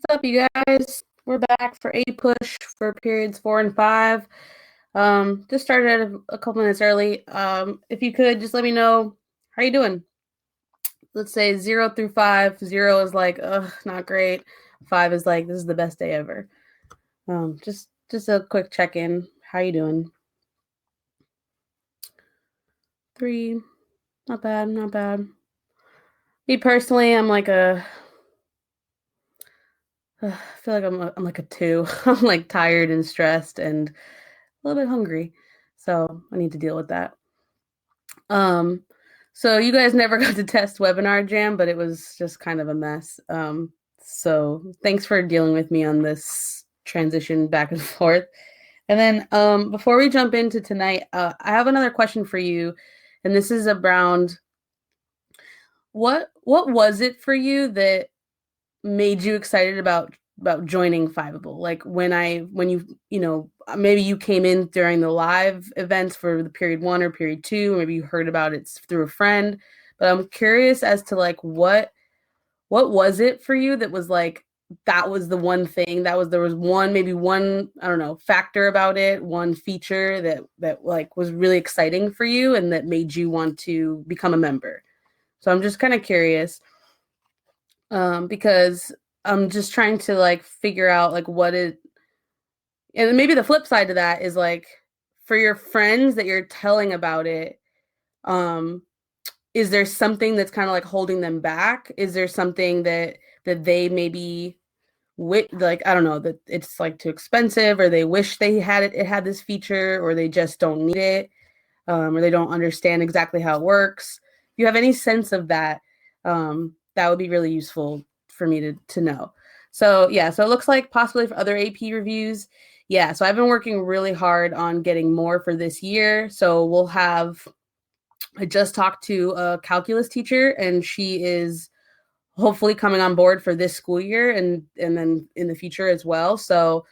What's up, you guys? We're back for APUSH for periods 4 and 5. Just started a couple minutes early. If you could just let me know how you doing. Let's say 0 through 5. 0 is like, ugh, not great. 5 is like, this is the best day ever. Just a quick check-in. How you doing? 3, not bad, not bad. Me personally, I'm like I feel like I'm like a 2. I'm like tired and stressed and a little bit hungry. So I need to deal with that. So you guys never got to test Webinar Jam, but it was just kind of a mess. So thanks for dealing with me on this transition back and forth. And then before we jump into tonight, I have another question for you. And this is around what was it for you that made you excited about joining Fievel? Like when you maybe you came in during the live events for the period 1 or period 2, maybe you heard about it through a friend, but I'm curious as to like what was it for you that was like that was the one thing there was one I don't know factor about it, one feature that like was really exciting for you and that made you want to become a member. So I'm just kind of curious because I'm just trying to like figure out like and maybe the flip side to that is like for your friends that you're telling about it, is there something that's kind of like holding them back? Is there something that they maybe like I don't know, that it's like too expensive, or they wish they had it had this feature, or they just don't need it, or they don't understand exactly how it works? If you have any sense of that, that would be really useful for me to know. So yeah, so it looks like possibly for other AP reviews. Yeah, so I've been working really hard on getting more for this year. So I just talked to a calculus teacher, and she is hopefully coming on board for this school year and then in the future as well. So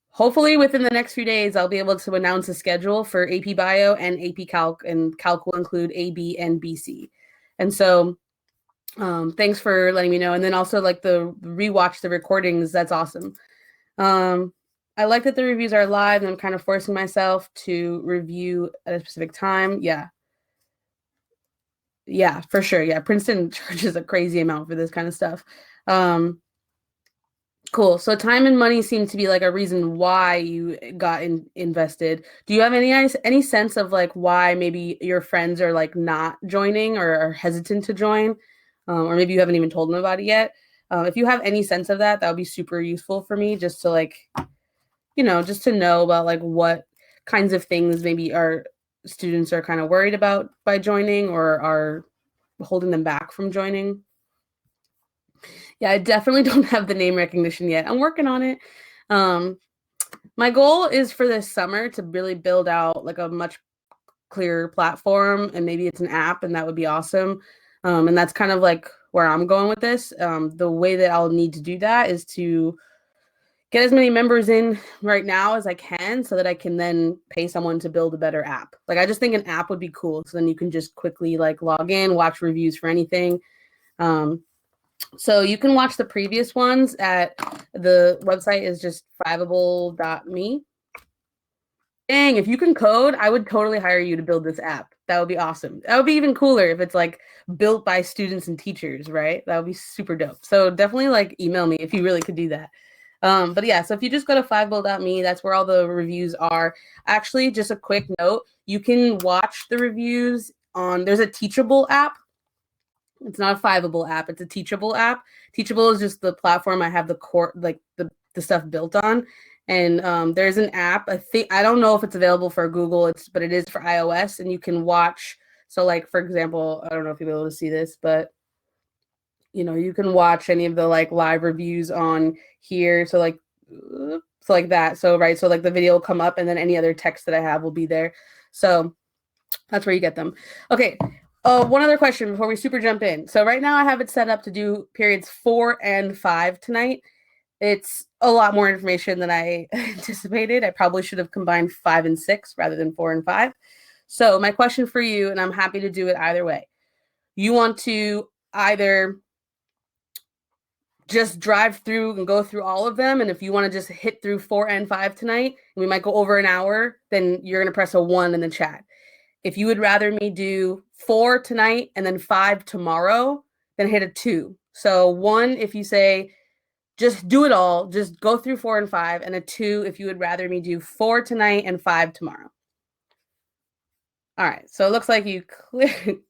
hopefully within the next few days, I'll be able to announce a schedule for AP Bio and AP Calc, and Calc will include AB and BC. And so thanks for letting me know. And then also like the rewatch the recordings. That's awesome. I like that the reviews are live, and I'm kind of forcing myself to review at a specific time. Yeah, for sure. Yeah, Princeton charges a crazy amount for this kind of stuff. Cool. So time and money seem to be like a reason why you got invested. Do you have any sense of like why maybe your friends are like not joining or are hesitant to join, or maybe you haven't even told them about it yet? If you have any sense of that, that would be super useful for me, just to like, just to know about like what kinds of things maybe our students are kind of worried about by joining or are holding them back from joining. Yeah, I definitely don't have the name recognition yet. I'm working on it. My goal is for this summer to really build out like a much clearer platform, and maybe it's an app, and that would be awesome. And that's kind of like where I'm going with this. The way that I'll need to do that is to get as many members in right now as I can, so that I can then pay someone to build a better app. Like I just think an app would be cool. So then you can just quickly like log in, watch reviews for anything. So you can watch the previous ones at the website is just fiveable.me. Dang, if you can code, I would totally hire you to build this app. That would be awesome. That would be even cooler if it's like built by students and teachers, right? That would be super dope. So definitely like email me if you really could do that. But yeah, so if you just go to fiveable.me, that's where all the reviews are. Actually, just a quick note, you can watch the reviews there's a Teachable app. It's not a Fievel app. It's a Teachable app. Teachable is just the platform I have the core, like the stuff built on. And there's an app. I don't know if it's available for Google. But it is for iOS, and you can watch. So, like for example, I don't know if you'll be able to see this, but you can watch any of the like live reviews on here. So like that. So right. So like the video will come up, and then any other text that I have will be there. So that's where you get them. Okay. One other question before we super jump in. So right now I have it set up to do periods 4 and 5 tonight. It's a lot more information than I anticipated. I probably should have combined 5 and 6 rather than 4 and 5. So my question for you, and I'm happy to do it either way. You want to either just drive through and go through all of them. And if you want to just hit through 4 and 5 tonight, and we might go over an hour, then you're going to press a 1 in the chat. If you would rather me do 4 tonight and then 5 tomorrow, then hit a 2. So 1 if you say, just do it all, just go through 4 and 5, and a 2 if you would rather me do 4 tonight and 5 tomorrow. All right, so it looks like you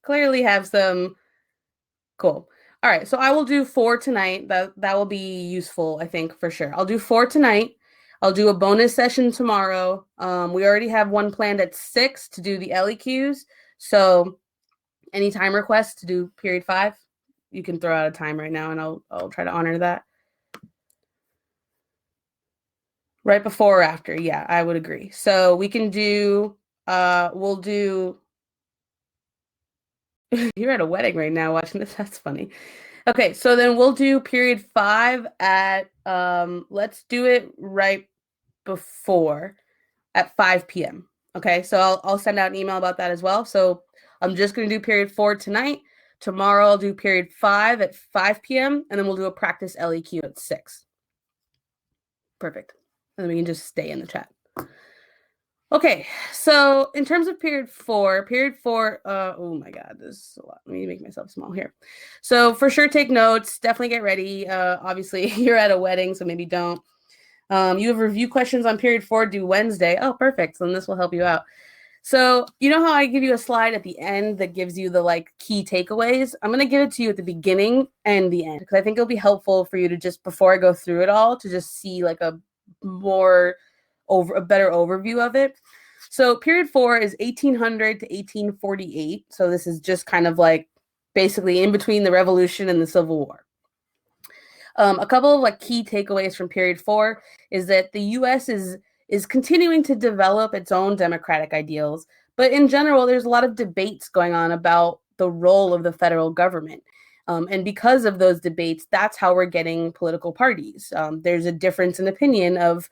clearly have some. Cool. All right, so I will do 4 tonight. That will be useful, I think, for sure. I'll do 4 tonight. I'll do a bonus session tomorrow. We already have one planned at 6 to do the LEQs. So any time requests to do period 5, you can throw out a time right now, and I'll try to honor that. Right before or after, yeah, I would agree. So we can do, we'll do, you're at a wedding right now watching this, that's funny. Okay, so then we'll do period 5 at, let's do it right before at 5 p.m. Okay, so I'll send out an email about that as well. So I'm just going to do period 4 tonight. Tomorrow I'll do period 5 at 5 p.m. and then we'll do a practice LEQ at 6. Perfect. And then we can just stay in the chat. Okay, so in terms of period 4, oh my God, this is a lot. Let me make myself small here. So for sure, take notes, definitely get ready. Obviously, you're at a wedding, so maybe don't. You have review questions on period 4 due Wednesday. Oh, perfect. So then this will help you out. So you know how I give you a slide at the end that gives you the like key takeaways? I'm going to give it to you at the beginning and the end because I think it'll be helpful for you to just, before I go through it all, to just see like a better overview of it. So period 4 is 1800 to 1848. So this is just kind of like basically in between the Revolution and the Civil War. A couple of like key takeaways from period 4 is that the U.S. is continuing to develop its own democratic ideals, but in general, there's a lot of debates going on about the role of the federal government. And because of those debates, that's how we're getting political parties. There's a difference in opinion of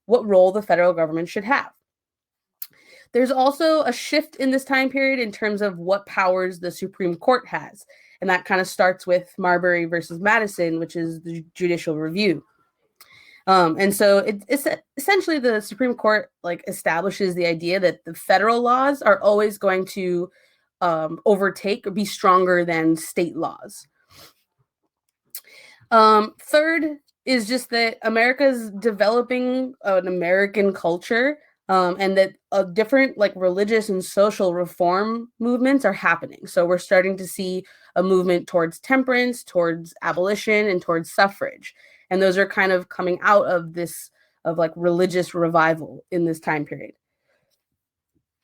what role the federal government should have. There's also a shift in this time period in terms of what powers the Supreme Court has. And that kind of starts with Marbury versus Madison, which is the judicial review. And so it's essentially the Supreme Court like establishes the idea that the federal laws are always going to overtake or be stronger than state laws. Third is just that America's developing an American culture, and that different like religious and social reform movements are happening. So we're starting to see a movement towards temperance, towards abolition, and towards suffrage. And those are kind of coming out of this of like religious revival in this time period.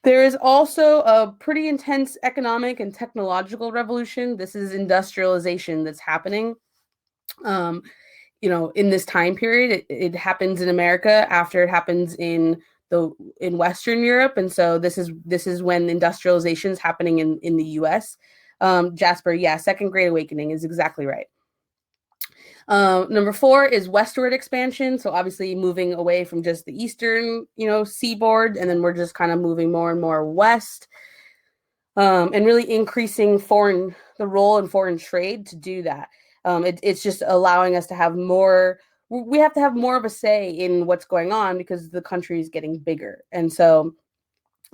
There is also a pretty intense economic and technological revolution. This is industrialization that's happening. In this time period, it happens in America after it happens in Western Europe, and so this is when industrialization is happening in the U.S. Jasper, yeah, Second Great Awakening is exactly right. Number 4 is westward expansion. So obviously moving away from just the eastern, seaboard, and then we're just kind of moving more and more west, and really increasing the role in foreign trade to do that. It's just allowing us to have more. We have to have more of a say in what's going on because the country is getting bigger, and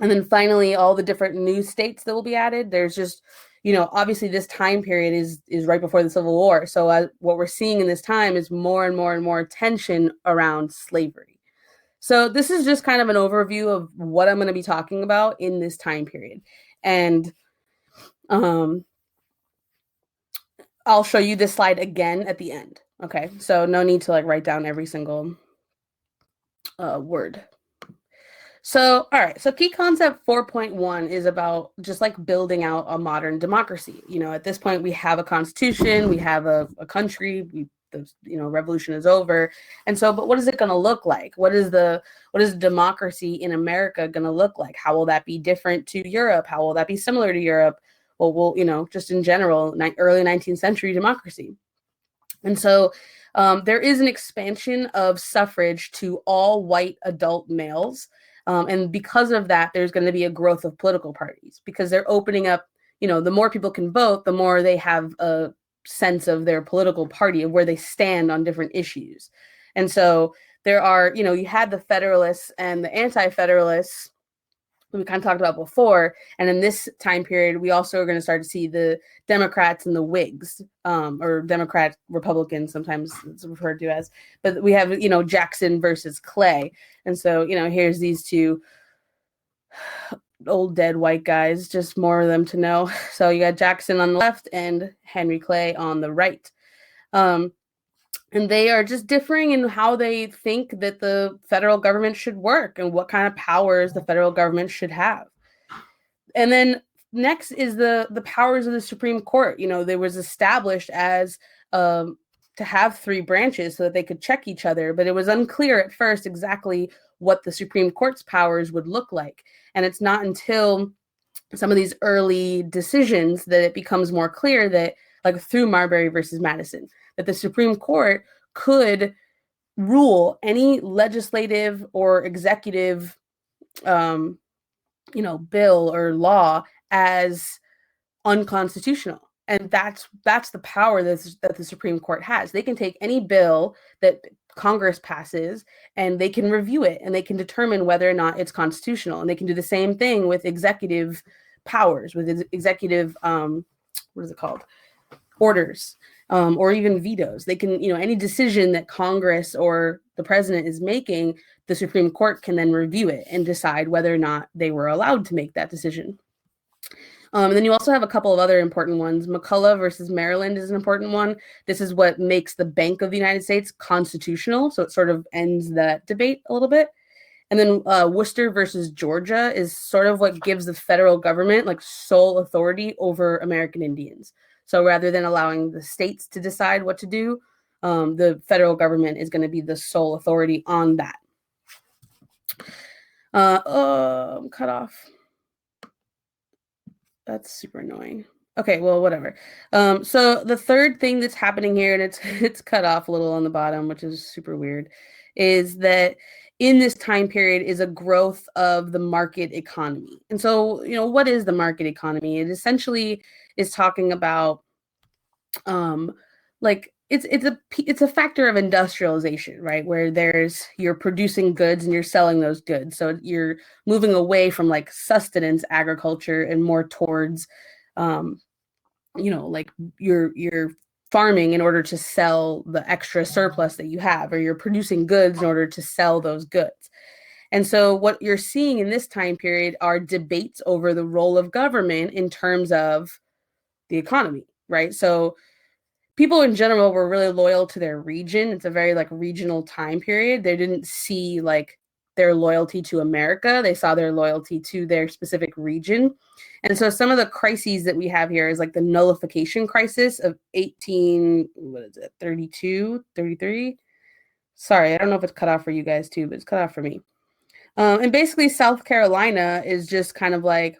then finally all the different new states that will be added. There's just obviously this time period is right before the Civil War. So what we're seeing in this time is more and more and more tension around slavery. So this is just kind of an overview of what I'm going to be talking about in this time period. And I'll show you this slide again at the end. Okay, so no need to like write down every single word. So, all right, so key concept 4.1 is about just like building out a modern democracy. At this point, we have a constitution, we have a country, revolution is over. And so, but what is it going to look like? What is democracy in America going to look like? How will that be different to Europe? How will that be similar to Europe? Well, just in general, early 19th century democracy. And so there is an expansion of suffrage to all white adult males. And because of that, there's going to be a growth of political parties because they're opening up, the more people can vote, the more they have a sense of their political party, of where they stand on different issues. And so there are, you had the Federalists and the Anti-Federalists, we kind of talked about before. And in this time period, we also are going to start to see the Democrats and the Whigs, or Democrat Republicans, sometimes it's referred to as. But we have, Jackson versus Clay. And so, here's these two old dead white guys, just more of them to know. So you got Jackson on the left and Henry Clay on the right. And they are just differing in how they think that the federal government should work and what kind of powers the federal government should have. And then next is the powers of the Supreme Court. There was established as to have three branches so that they could check each other, but it was unclear at first exactly what the Supreme Court's powers would look like. And it's not until some of these early decisions that it becomes more clear that, like through Marbury versus Madison, that the Supreme Court could rule any legislative or executive, bill or law as unconstitutional. And that's the power that the Supreme Court has. They can take any bill that Congress passes and they can review it and they can determine whether or not it's constitutional. And they can do the same thing with executive powers, with executive, orders, or even vetoes. They can, any decision that Congress or the president is making, the Supreme Court can then review it and decide whether or not they were allowed to make that decision. And then you also have a couple of other important ones. McCulloch versus Maryland is an important one. This is what makes the Bank of the United States constitutional. So it sort of ends that debate a little bit. And then Worcester versus Georgia is sort of what gives the federal government like sole authority over American Indians. So rather than allowing the states to decide what to do, the federal government is going to be the sole authority on that. I'm cut off. That's super annoying. Okay, well, whatever. So the third thing that's happening here, and it's cut off a little on the bottom, which is super weird, is that in this time period is a growth of the market economy. And so, what is the market economy? It essentially is talking about, it's a factor of industrialization, right? Where you're producing goods and you're selling those goods. So you're moving away from like sustenance agriculture and more towards, you're farming in order to sell the extra surplus that you have, or you're producing goods in order to sell those goods. And so what you're seeing in this time period are debates over the role of government in terms of the economy, right? So people in general were really loyal to their region. It's a very like regional time period. They didn't see like their loyalty to America. They saw their loyalty to their specific region. And so some of the crises that we have here is like the Nullification Crisis of 32, 33. Sorry, I don't know if it's cut off for you guys too, but it's cut off for me. And basically South Carolina is just kind of like,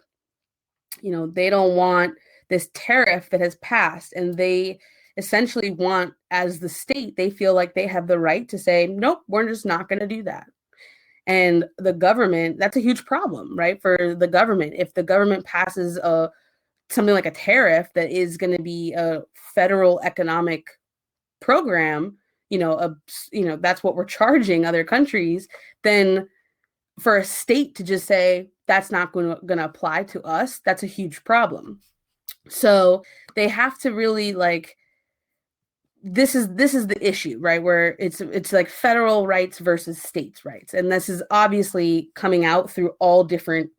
they don't want this tariff that has passed, and they essentially want, as the state, they feel like they have the right to say, nope, we're just not going to do that. And the government, that's a huge problem, right? For the government, if the government passes something like a tariff that is going to be a federal economic program, that's what we're charging other countries, then for a state to just say that's not going to apply to us, that's a huge problem. So they have to really like, this is the issue, right? Where it's like federal rights versus states' rights. And this is obviously coming out through all different,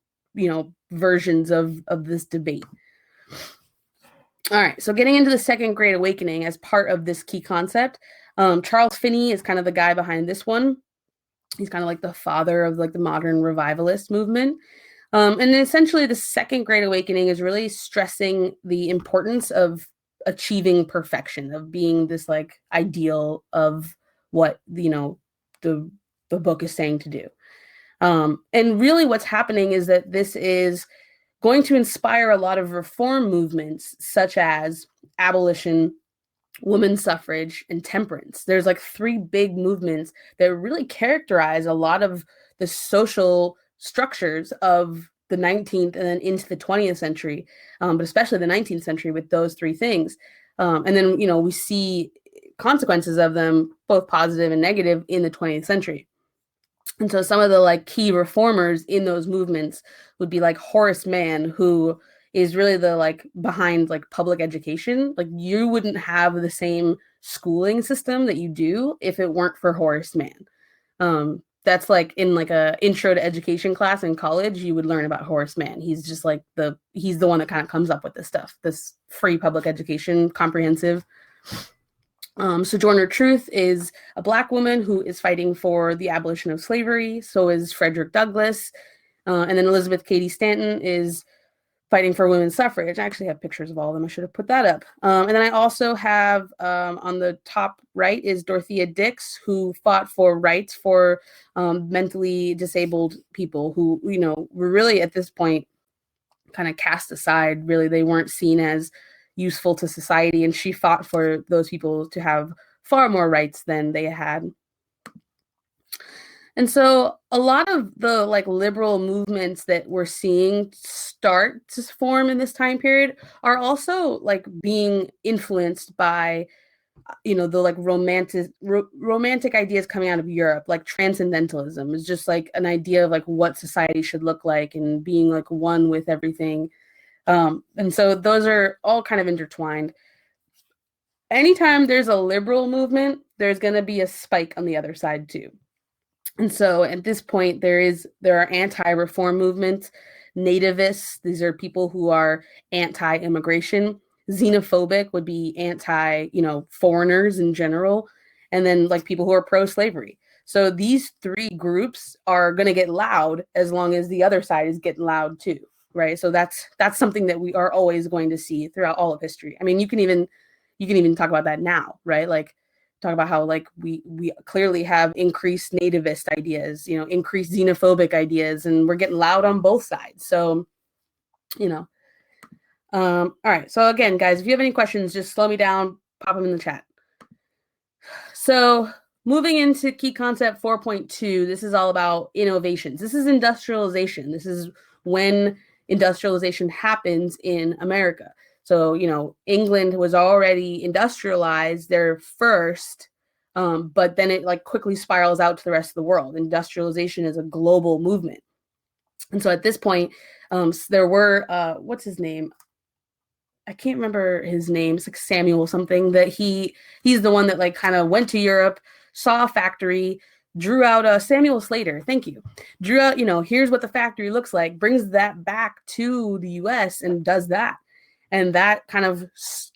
versions of this debate. All right, so getting into the Second Great Awakening as part of this key concept, Charles Finney is kind of the guy behind this one. He's kind of like the father of like the modern revivalist movement. And essentially the Second Great Awakening is really stressing the importance of achieving perfection, of being this like ideal of what, the book is saying to do. And really what's happening is that this is going to inspire a lot of reform movements such as abolition, women's suffrage, and temperance. There's like three big movements that really characterize a lot of the social structures of the 19th and then into the 20th century, but especially the 19th century with those three things. And then, we see consequences of them, both positive and negative, in the 20th century. And so some of the like key reformers in those movements would be like Horace Mann, who is really the like behind like public education. Like you wouldn't have the same schooling system that you do if it weren't for Horace Mann. That's like in like a intro to education class in college, you would learn about Horace Mann. He's just like he's the one that kind of comes up with this stuff, this free public education, comprehensive. Sojourner Truth is a Black woman who is fighting for the abolition of slavery. So is Frederick Douglass. And then Elizabeth Cady Stanton is fighting for women's suffrage. I actually have pictures of all of them. I should have put that up. And then I also have on the top right is Dorothea Dix, who fought for rights for mentally disabled people who, were really at this point kind of cast aside. Really, they weren't seen as useful to society. And she fought for those people to have far more rights than they had. And so a lot of the like liberal movements that we're seeing start to form in this time period are also like being influenced by, the like romantic ideas coming out of Europe. Like transcendentalism is just like an idea of like what society should look like and being like one with everything. And so those are all kind of intertwined. Anytime there's a liberal movement, there's going to be a spike on the other side too. And so at this point, there are anti-reform movements, nativists. These are people who are anti-immigration. Xenophobic would be anti, foreigners in general. And then like people who are pro-slavery. So these three groups are going to get loud as long as the other side is getting loud too, right? So that's something that we are always going to see throughout all of history. I mean, you can even talk about that now, right? Like talk about how like we clearly have increased nativist ideas, increased xenophobic ideas, and we're getting loud on both sides. So, all right. So again, guys, if you have any questions, just slow me down, pop them in the chat. So moving into key concept 4.2, this is all about innovations. This is industrialization. This is when industrialization happens in America. So, England was already industrialized there first, but then it like quickly spirals out to the rest of the world. Industrialization is a global movement. And so at this point, there were, what's his name? I can't remember his name. It's like Samuel something, that he's the one that like kind of went to Europe, saw a factory, drew out Samuel Slater. Thank you. Drew out, here's what the factory looks like, brings that back to the US and does that. And that kind of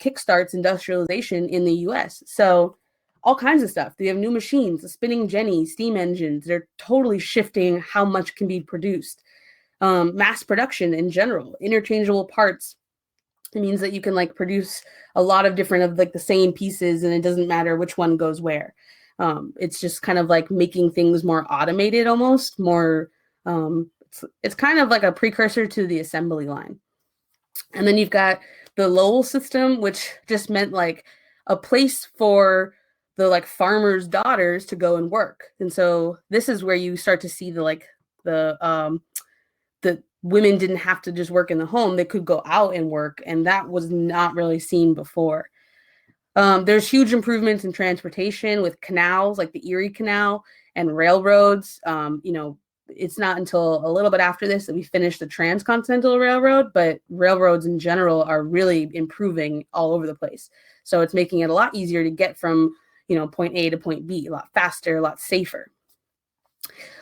kickstarts industrialization in the US. So all kinds of stuff. They have new machines, the spinning jenny, steam engines. They're totally shifting how much can be produced. Mass production in general, interchangeable parts. It means that you can like produce a lot of different of like the same pieces and it doesn't matter which one goes where. It's just kind of like making things more automated, almost more. It's kind of like a precursor to the assembly line. And then you've got the Lowell System, which just meant like a place for the like farmers' daughters to go and work. And so this is where you start to see the women didn't have to just work in the home. They could go out and work. And that was not really seen before. There's huge improvements in transportation with canals like the Erie Canal and railroads. It's not until a little bit after this that we finished the Transcontinental Railroad, but railroads in general are really improving all over the place. So it's making it a lot easier to get from, point A to point B, a lot faster, a lot safer.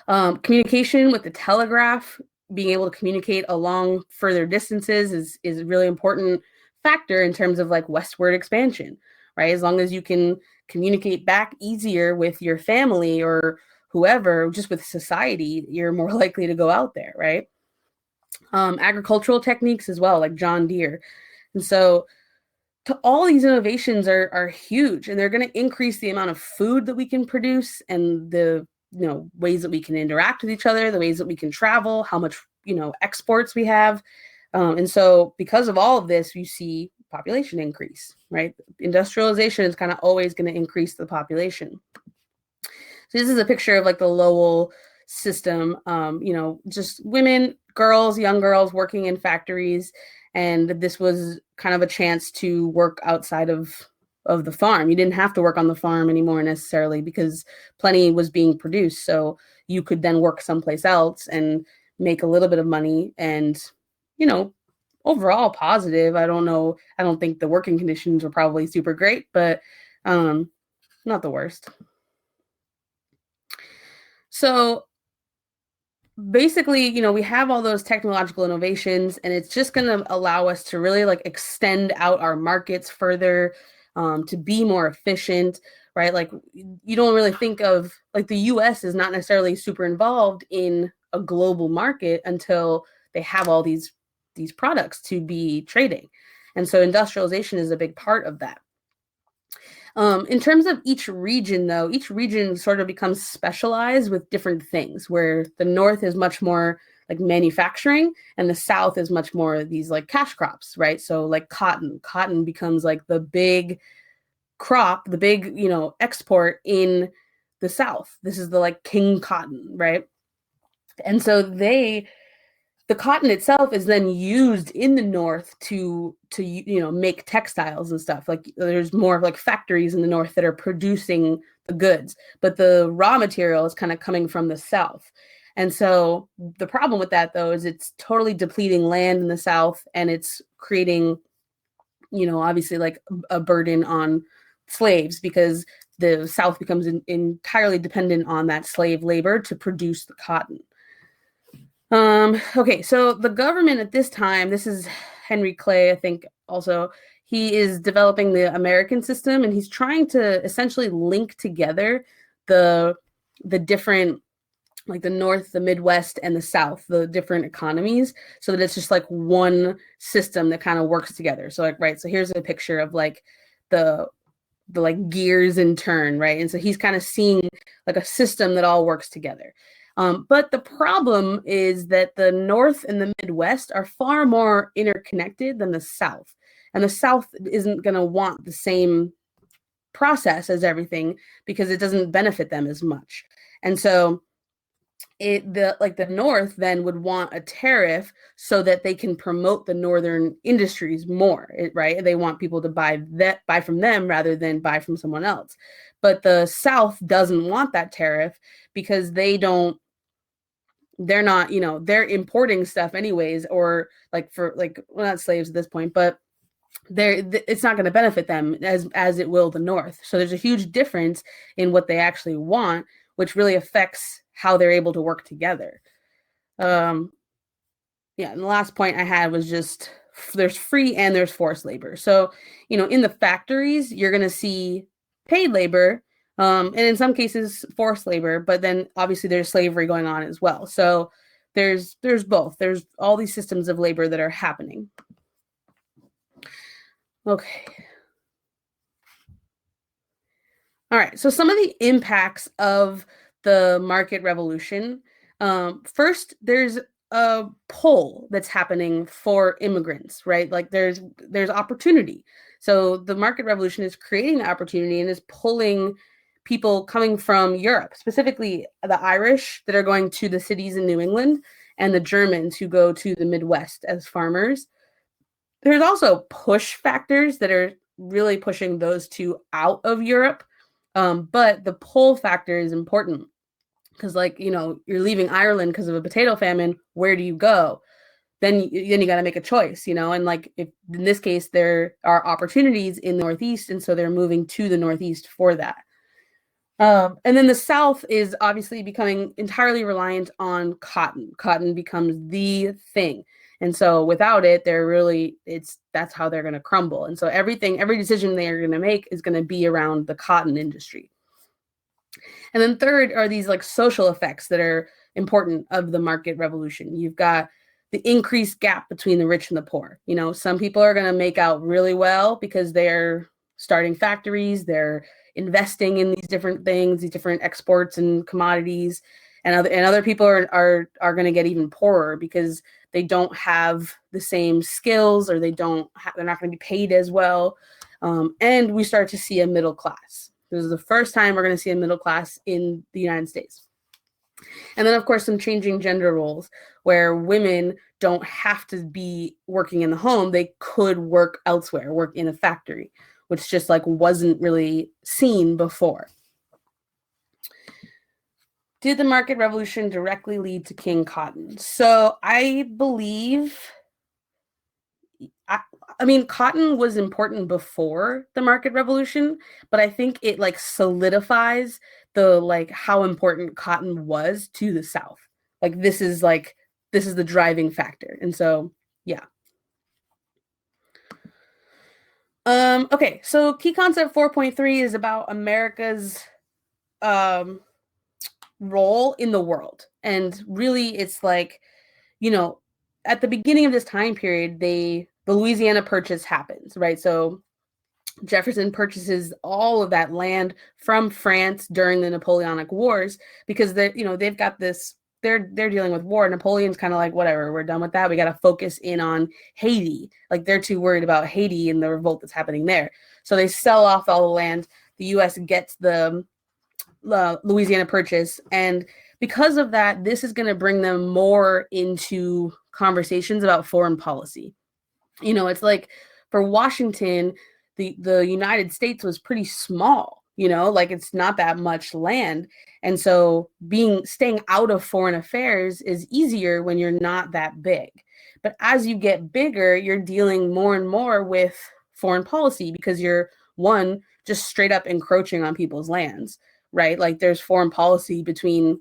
Communication with the telegraph, being able to communicate along further distances is a really important factor in terms of like westward expansion, right? As long as you can communicate back easier with your family or whoever, just with society, you're more likely to go out there, right? Agricultural techniques as well, like John Deere. And so all these innovations are huge, and they're going to increase the amount of food that we can produce and the ways that we can interact with each other, the ways that we can travel, how much exports we have. And so because of all of this, you see population increase, right? Industrialization is kind of always going to increase the population. So this is a picture of like the Lowell system, just women, girls, young girls working in factories. And this was kind of a chance to work outside of the farm. You didn't have to work on the farm anymore necessarily because plenty was being produced. So you could then work someplace else and make a little bit of money and, overall positive. I don't know. I don't think the working conditions were probably super great, but not the worst. So basically, we have all those technological innovations, and it's just going to allow us to really like extend out our markets further, to be more efficient, right? Like you don't really think of like the US is not necessarily super involved in a global market until they have all these products to be trading. And so industrialization is a big part of that. In terms of each region, though, each region sort of becomes specialized with different things, where the North is much more like manufacturing and the South is much more these like cash crops, right? So like cotton becomes like the big crop, the big, export in the South. This is the like king cotton, right? And so the cotton itself is then used in the North to make textiles and stuff. Like there's more of like factories in the North that are producing the goods, but the raw material is kind of coming from the South. And so the problem with that, though, is it's totally depleting land in the South, and it's creating, obviously like a burden on slaves, because the South becomes entirely dependent on that slave labor to produce the cotton. Okay, so the government at this time, this is Henry Clay, I think also, he is developing the American system, and he's trying to essentially link together the different, like the North, the Midwest, and the South, the different economies, so that it's just like one system that kind of works together. So like, right, so here's a picture of like the like gears in turn, right? And so he's kind of seeing like a system that all works together. But the problem is that the North and the Midwest are far more interconnected than the South. And the South isn't going to want the same process as everything because it doesn't benefit them as much. And so the North then would want a tariff so that they can promote the Northern industries more, right? They want people to buy from them rather than buy from someone else. But the South doesn't want that tariff because they're not, they're importing stuff anyways, or like for like, well, not slaves at this point, but it's not going to benefit them as it will the North. So there's a huge difference in what they actually want, which really affects how they're able to work together. And the last point I had was just there's free and there's forced labor. So, in the factories, you're going to see paid labor, and in some cases forced labor, but then obviously there's slavery going on as well. So there's both. There's all these systems of labor that are happening. Okay. All right. So some of the impacts of the market revolution. First, there's a pull that's happening for immigrants, right? Like there's opportunity. So the market revolution is creating the opportunity and is pulling people coming from Europe, specifically the Irish that are going to the cities in New England, and the Germans who go to the Midwest as farmers. There's also push factors that are really pushing those two out of Europe. But the pull factor is important because, like, you're leaving Ireland because of a potato famine. Where do you go? Then you got to make a choice, and like if in this case there are opportunities in the Northeast, and so they're moving to the Northeast for that. And then the South is obviously becoming entirely reliant on cotton. Cotton becomes the thing. And so without it, that's how they're going to crumble. And so every decision they're going to make is going to be around the cotton industry. And then third are these like social effects that are important of the market revolution. You've got the increased gap between the rich and the poor. Some people are going to make out really well because they're starting factories, they're investing in these different things, these different exports and commodities, and other people are going to get even poorer because they don't have the same skills, or they're not going to be paid as well. And we start to see a middle class. This is the first time we're going to see a middle class in the United States. And then, of course, some changing gender roles where women don't have to be working in the home. They could work elsewhere, work in a factory, which just like wasn't really seen before. Did the market revolution directly lead to King Cotton? So I believe, I mean, cotton was important before the market revolution, but I think it like solidifies the like how important cotton was to the South. Like this is the driving factor. And so, yeah. Okay, so key concept 4.3 is about America's um role in the world. And really it's like, you know, at the beginning of this time period, the Louisiana Purchase happens, right? So Jefferson purchases all of that land from France during the Napoleonic Wars because they've got this they're dealing with war. Napoleon's kind of like, whatever, we're done with that. We got to focus in on Haiti. Like they're too worried about Haiti and the revolt that's happening there. So they sell off all the land. The U.S. gets the Louisiana Purchase, and because of that, this is going to bring them more into conversations about foreign policy. It's like for Washington, the United States was pretty small, like it's not that much land. And so staying out of foreign affairs is easier when you're not that big. But as you get bigger, you're dealing more and more with foreign policy because you're one, just straight up encroaching on people's lands, right? Like there's foreign policy between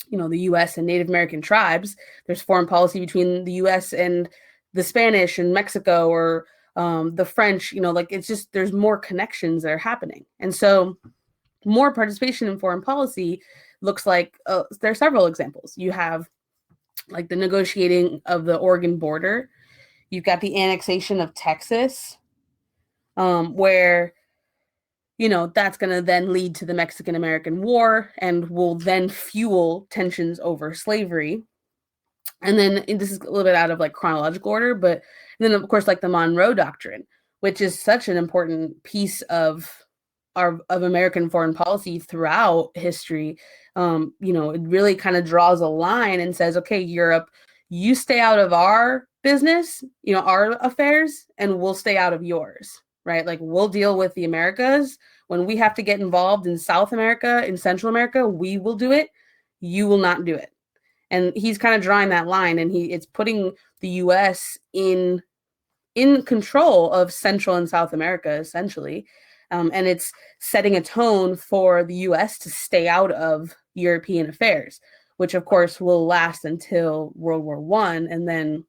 the US and Native American tribes. There's foreign policy between the US and the Spanish and Mexico, or the French, like it's just, there's more connections that are happening. And so more participation in foreign policy looks like, there are several examples. You have like the negotiating of the Oregon border. You've got the annexation of Texas, where that's going to then lead to the Mexican-American War and will then fuel tensions over slavery. And then this is a little bit out of like chronological order, but then of course like the Monroe Doctrine, which is such an important piece of American foreign policy throughout history. It really kind of draws a line and says, okay, Europe, you stay out of our business, our affairs, and we'll stay out of yours, right? Like we'll deal with the Americas. When we have to get involved in South America, in Central America, we will do it. You will not do it. And he's kind of drawing that line, and it's putting the U.S. in control of Central and South America, essentially. And it's setting a tone for the U.S. to stay out of European affairs, which of course will last until World War I. And then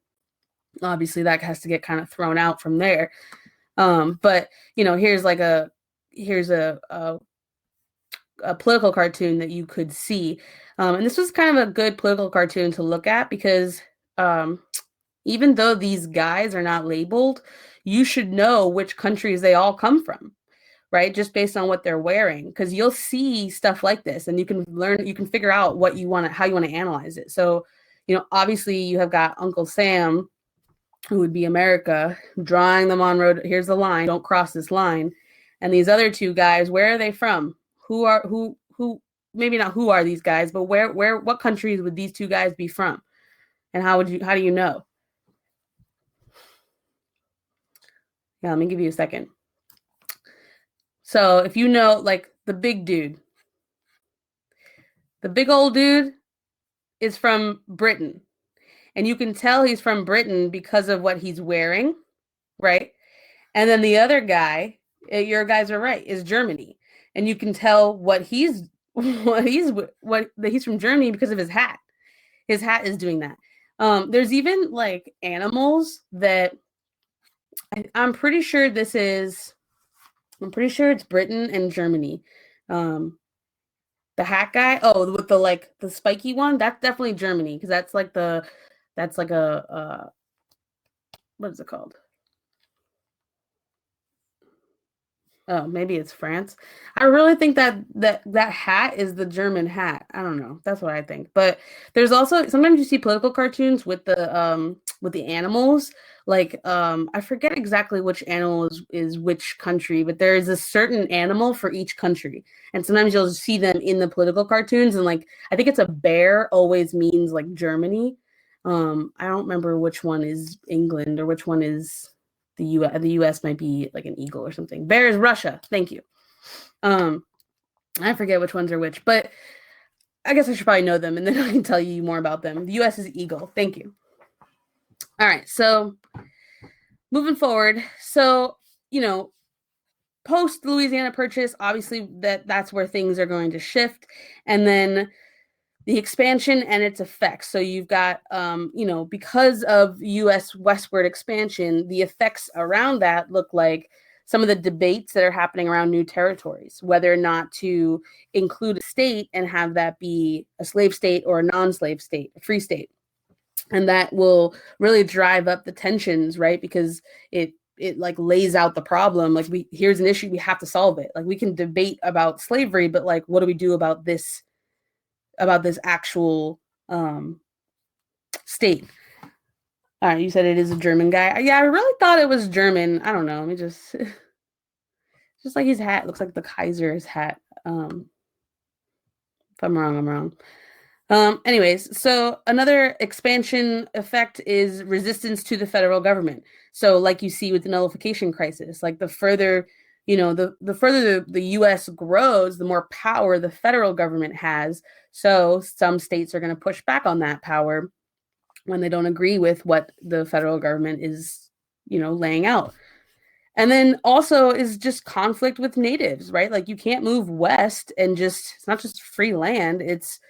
obviously that has to get kind of thrown out from there. But here's a political cartoon that you could see. And this was kind of a good political cartoon to look at because even though these guys are not labeled, you should know which countries they all come from, right? Just based on what they're wearing, because you'll see stuff like this and you can figure out how you want to analyze it. So, obviously you have got Uncle Sam, who would be America, drawing the Monroe. Here's the line, don't cross this line. And these other two guys, where are they from? Who maybe not who are these guys, but what countries would these two guys be from? And how do you know? Yeah, let me give you a second. So if you know, like the big dude, the big old dude is from Britain. And you can tell he's from Britain because of what he's wearing, right? And then the other guy, your guys are right, is Germany. And you can tell he's from Germany because of his hat. His hat is doing that. There's even like animals that I'm pretty sure it's Britain and Germany. The hat guy, with the spiky one, that's definitely Germany, because that's like a what is it called? Oh, maybe it's France. I really think that hat is the German hat. I don't know. That's what I think. But there's also sometimes you see political cartoons with the animals. like I forget exactly which animal is which country, but there is a certain animal for each country. And sometimes you'll see them in the political cartoons, and like I think it's a bear always means like Germany. I don't remember which one is England or which one is the US. The US might be like an eagle or something. Bear is Russia. Thank you. I forget which ones are which, but I guess I should probably know them, and then I can tell you more about them. The US is eagle. Thank you. All right, so moving forward, so post Louisiana Purchase, obviously that's where things are going to shift, and then the expansion and its effects. So you've got, because of U.S. westward expansion, the effects around that look like some of the debates that are happening around new territories, whether or not to include a state and have that be a slave state or a non-slave state, a free state. And that will really drive up the tensions, right? Because it like lays out the problem. Like here's an issue, we have to solve it. Like we can debate about slavery, but like what do we do about this actual state? All right, you said it is a German guy. Yeah, I really thought it was German. I don't know. Let me just like his hat looks like the Kaiser's hat. If I'm wrong, I'm wrong. Anyways, so another expansion effect is resistance to the federal government. So like you see with the Nullification Crisis, like the further, the further the US grows, the more power the federal government has. So some states are going to push back on that power when they don't agree with what the federal government is, laying out. And then also is just conflict with natives, right? Like you can't move west and it's not just free land, it's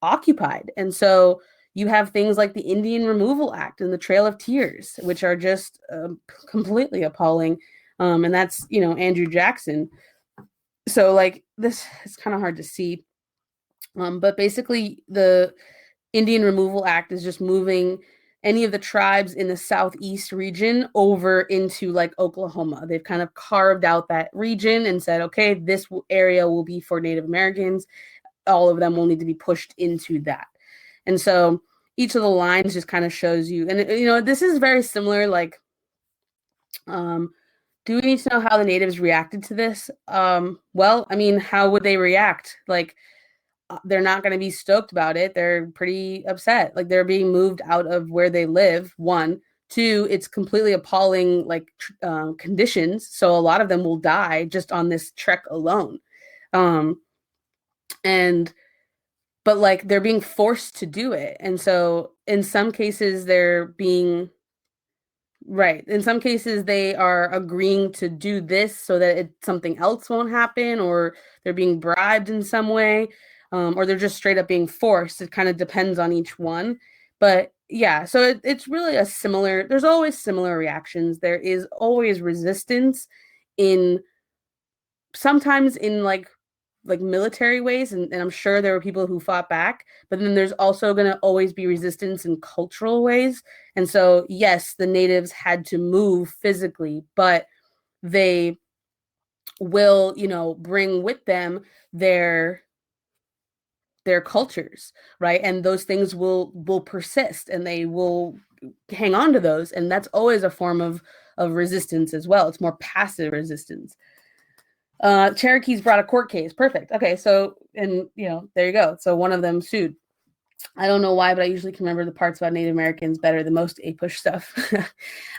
occupied. And so you have things like the Indian Removal Act and the Trail of Tears, which are just completely appalling. And that's, Andrew Jackson. So like this is kind of hard to see. But basically the Indian Removal Act is just moving any of the tribes in the southeast region over into like Oklahoma. They've kind of carved out that region and said, okay, this area will be for Native Americans. All of them will need to be pushed into that. And so each of the lines just kind of shows you, and this is very similar, like, do we need to know how the natives reacted to this? Well, I mean, how would they react? Like, they're not going to be stoked about it. They're pretty upset. Like they're being moved out of where they live. One, two, it's completely appalling, like conditions. So a lot of them will die just on this trek alone. But like they're being forced to do it. And so in some cases they're being right. In some cases they are agreeing to do this so that something else won't happen, or they're being bribed in some way, or they're just straight up being forced. It kind of depends on each one. But yeah, so it's really there's always similar reactions. There is always resistance sometimes in like military ways, and I'm sure there were people who fought back, but then there's also going to always be resistance in cultural ways. And so yes, the natives had to move physically, but they will bring with them their cultures, right? And those things will persist, and they will hang on to those, and that's always a form of resistance as well. It's more passive resistance. Cherokees brought a court case. Perfect. Okay, so, and there you go. So one of them sued. I don't know why, but I usually can remember the parts about Native Americans better than most APUSH stuff.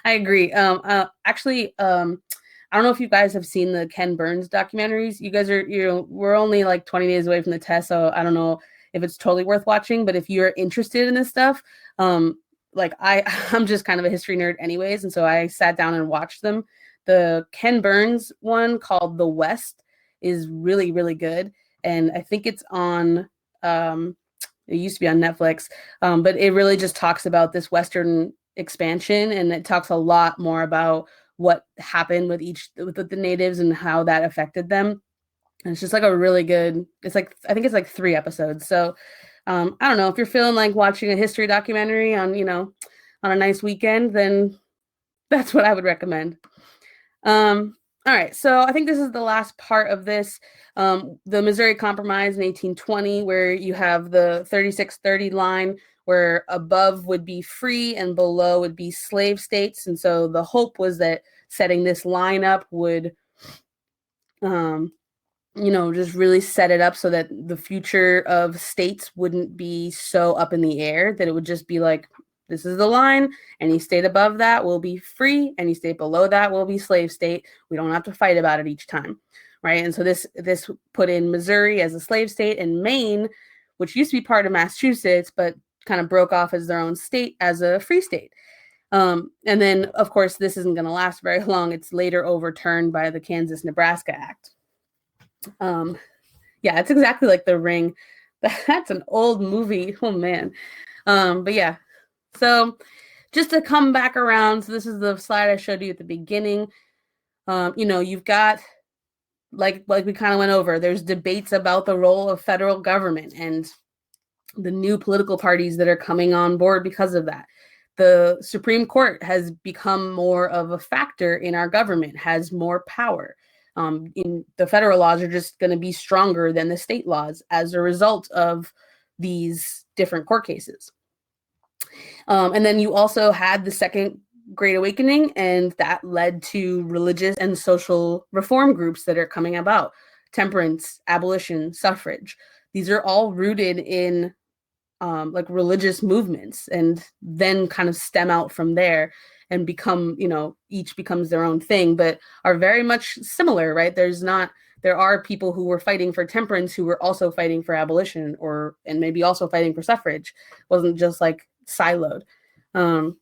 I agree. Actually, I don't know if you guys have seen the Ken Burns documentaries. You guys are, we're only like 20 days away from the test, so I don't know if it's totally worth watching, but if you're interested in this stuff, like I'm just kind of a history nerd anyways, and so I sat down and watched them. The Ken Burns one called The West is really, really good. And I think it's on, it used to be on Netflix, but it really just talks about this Western expansion. And it talks a lot more about what happened with the natives and how that affected them. And it's just like a really good, I think it's like 3 episodes. So I don't know, if you're feeling like watching a history documentary on, on a nice weekend, then that's what I would recommend. All right, so I think this is the last part of this. The Missouri Compromise in 1820, where you have the 3630 line, where above would be free and below would be slave states. And so the hope was that setting this line up would, just really set it up so that the future of states wouldn't be so up in the air, that it would just be like, this is the line. Any state above that will be free. Any state below that will be slave state. We don't have to fight about it each time, right? And so this put in Missouri as a slave state, and Maine, which used to be part of Massachusetts, but kind of broke off as their own state, as a free state. And then, of course, this isn't going to last very long. It's later overturned by the Kansas-Nebraska Act. Yeah, it's exactly like The Ring. That's an old movie. Oh, man. But yeah, so just to come back around, so this is the slide I showed you at the beginning. You've got, like we kind of went over, there's debates about the role of federal government and the new political parties that are coming on board because of that. The Supreme Court has become more of a factor in our government, has more power. In the federal laws are just going to be stronger than the state laws as a result of these different court cases. And then you also had the Second Great Awakening, and that led to religious and social reform groups that are coming about. Temperance, abolition, suffrage. These are all rooted in like religious movements, and then kind of stem out from there and become, each becomes their own thing, but are very much similar, right? There are people who were fighting for temperance who were also fighting for abolition, and maybe also fighting for suffrage. It wasn't just like siloed. And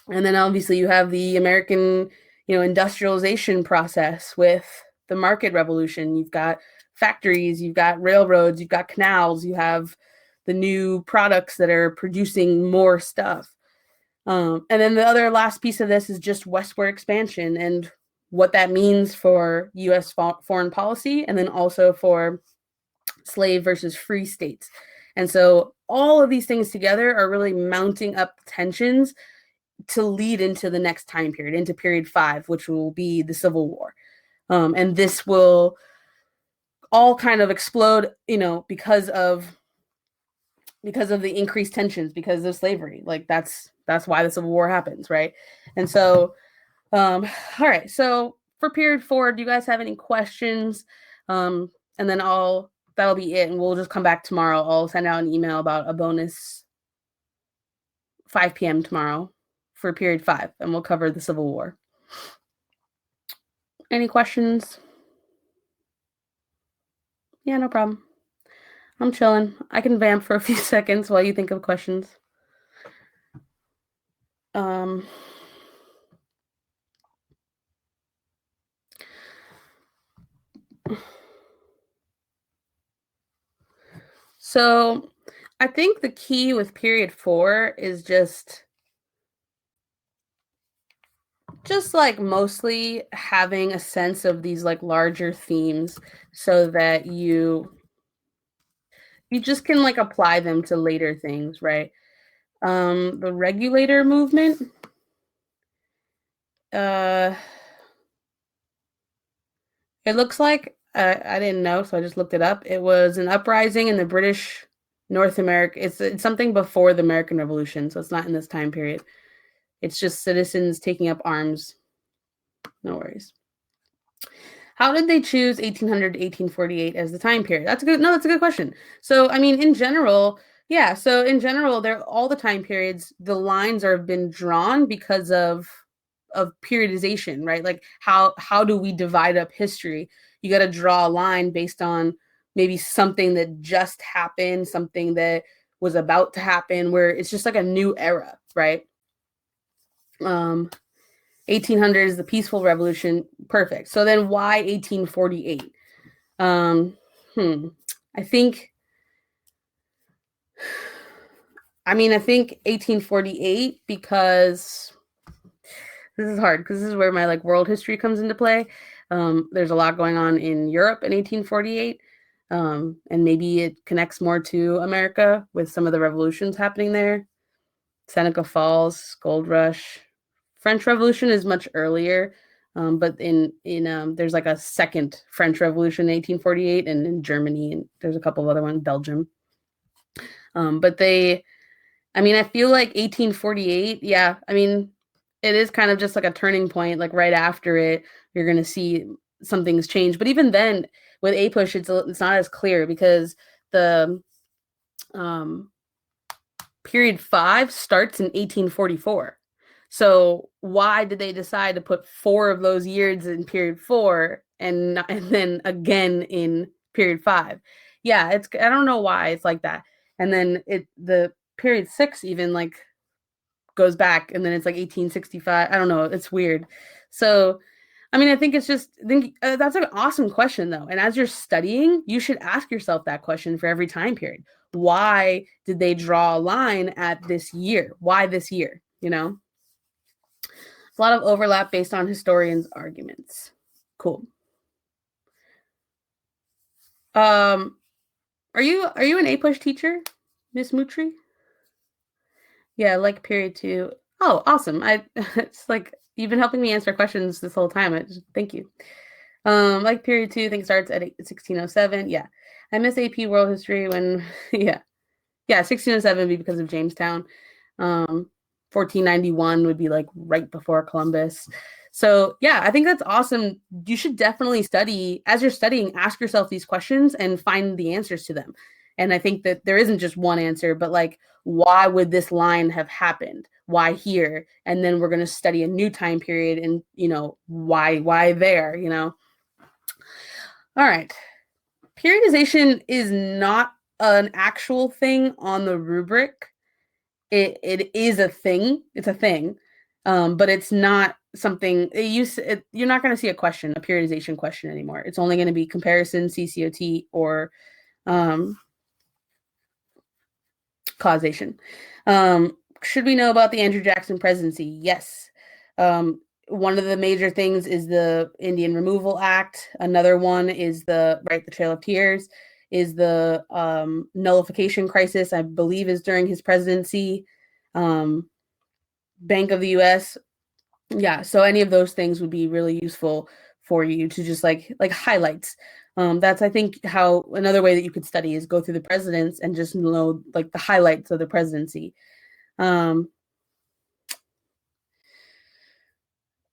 then obviously you have the American, industrialization process with the market revolution. You've got factories, you've got railroads, you've got canals, you have the new products that are producing more stuff. And then the other last piece of this is just westward expansion and what that means for U.S. foreign policy, and then also for slave versus free states. And so all of these things together are really mounting up tensions to lead into the next time period, into period 5, which will be the Civil War. And this will all kind of explode, because of the increased tensions, because of slavery. Like that's why the Civil War happens, right? And so, all right. So for period 4, do you guys have any questions? And then that'll be it, and we'll just come back tomorrow. I'll send out an email about a bonus 5 p.m. tomorrow for period 5, and we'll cover the Civil War. Any questions? Yeah, no problem. I'm chilling. I can vamp for a few seconds while you think of questions. So I think the key with period 4 is just like mostly having a sense of these like larger themes, so that you just can like apply them to later things, right? The regulator movement, it looks like, I didn't know, so I just looked it up. It was an uprising in the British North America. It's something before the American Revolution, so it's not in this time period. It's just citizens taking up arms. No worries. How did they choose 1800 to 1848 as the time period? That's a good question. So, I mean, in general, all the time periods, the lines have been drawn because of periodization, right? Like how do we divide up history? You got to draw a line based on maybe something that just happened, something that was about to happen, where it's just like a new era, right? 1800 is the peaceful revolution. Perfect. So then why 1848? I think 1848, because this is hard, because this is where my like world history comes into play. There's a lot going on in Europe in 1848. And maybe it connects more to America with some of the revolutions happening there. Seneca Falls, Gold Rush. French Revolution is much earlier. But in there's like a second French Revolution in 1848, and in Germany, and there's a couple of other ones, Belgium. But I feel like 1848, yeah, it is kind of just like a turning point. Like right after it, you're gonna see some things change. But even then, with APUSH, it's not as clear because the period 5 starts in 1844. So why did they decide to put 4 of those years in period 4 and then again in period 5? Yeah, I don't know why it's like that. And then the period 6 even like goes back, and then it's like 1865. I don't know. It's weird. So I think that's an awesome question, though. And as you're studying, you should ask yourself that question for every time period. Why did they draw a line at this year? Why this year? A lot of overlap based on historians' arguments. Cool. Are you an APUSH teacher, Miss Mutri? Yeah, like period 2. Oh, awesome. It's like you've been helping me answer questions this whole time. Thank you. Like period 2, I think starts at 1607. Yeah. I miss AP World History when yeah. Yeah, 1607 would be because of Jamestown. 1491 would be like right before Columbus. So yeah, I think that's awesome. You should definitely study. As you're studying, ask yourself these questions and find the answers to them. And I think that there isn't just one answer, but like, why would this line have happened? Why here? And then we're going to study a new time period and, why there, All right. Periodization is not an actual thing on the rubric. It is a thing. It's a thing, but it's not something. You're not going to see a periodization question anymore. It's only going to be comparison, CCOT, or causation. Should we know about the Andrew Jackson presidency? Yes. One of the major things is the Indian Removal Act. Another one is the Trail of Tears, is the Nullification Crisis, I believe is during his presidency. Bank of the U.S. Yeah, so any of those things would be really useful for you to just like highlights. That's, I think, how another way that you could study is go through the presidents and just know like the highlights of the presidency.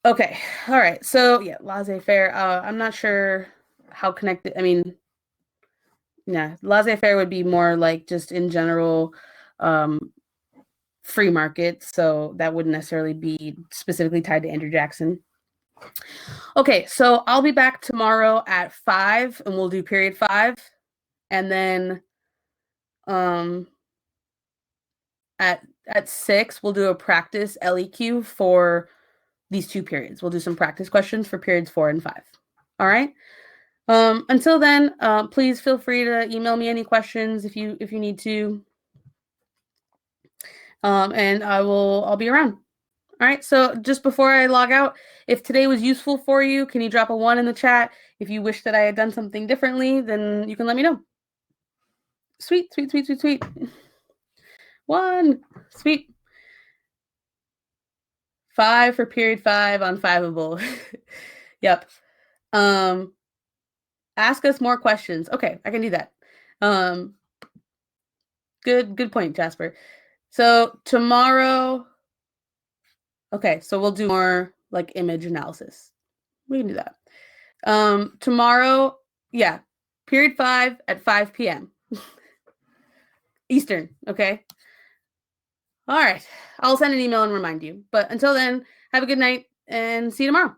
Okay, all right. So yeah, laissez-faire. I'm not sure how connected. Yeah, laissez-faire would be more like just in general free market. So that wouldn't necessarily be specifically tied to Andrew Jackson. Okay, so I'll be back tomorrow at 5 and we'll do period 5. And then at 6, we'll do a practice LEQ for these 2 periods. We'll do some practice questions for periods 4 and 5. All right. Until then, please feel free to email me any questions if you need to. And I'll be around. All right. So just before I log out, if today was useful for you, can you drop a 1 in the chat? If you wish that I had done something differently, then you can let me know. Sweet, sweet, sweet, sweet, sweet. 1. Sweet. 5 for period 5 on Fievel. Yep. Ask us more questions. Okay, I can do that. Good point, Jasper. So tomorrow, okay, so we'll do more like image analysis. We can do that. Tomorrow, yeah, period 5 at 5 p.m. Eastern, okay? All right, I'll send an email and remind you. But until then, have a good night and see you tomorrow.